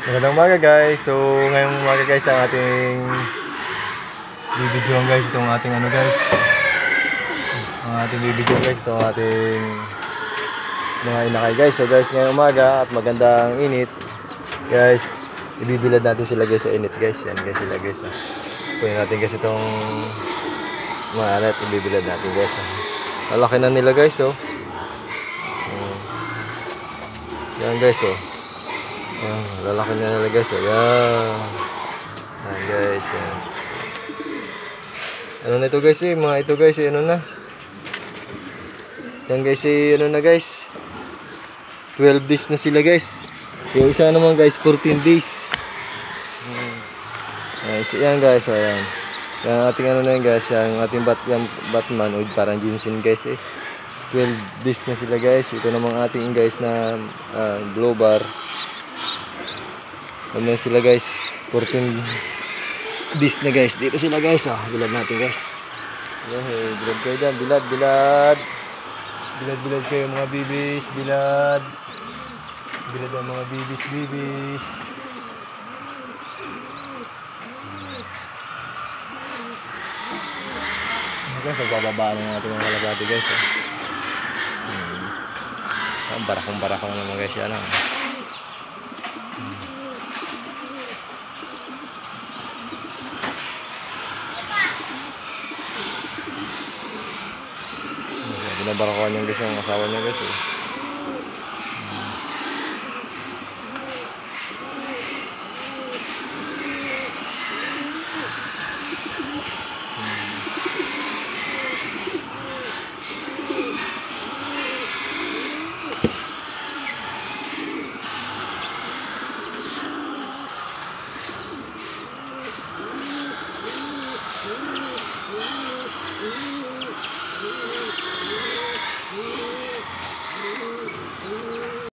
Magandang umaga guys. So ngayong umaga guys ang ating bibidyoan guys itong ating ano guys. Ang ating bibidyoan guys itong ating mga inakay guys. So guys ngayong umaga at magandang init. Guys, ibibilad natin sila guys sa init guys. Yan guys sila guys. Kunin natin guys itong mga alat, ibibilad natin guys. Lalaki na nila guys oh. Yan guys oh. Lalaki na nila guys. Ayan. Ayan guys. Ayan. Ano na ito guys eh. Mga ito guys eh. Ano na. Yan guys eh. Ano na guys. 12 days na sila guys. Yung isa naman guys 14 days. Ayan guys. Ayan. Yung ating ano na yun guys. Yung ating Batman. O parang Jinsin guys eh. 12 days na sila guys. Ito namang ating guys na Glowbar. Naman sila guys 14 days na guys. Dito sila guys bilad natin guys. Bilad kayo dyan. Bilad kayo mga bibis. Bilad ang mga bibis. Guys, magbababaan na natin mga kalabati guys barakong naman guys yan binabarakuan niya guys yung asawa niya guys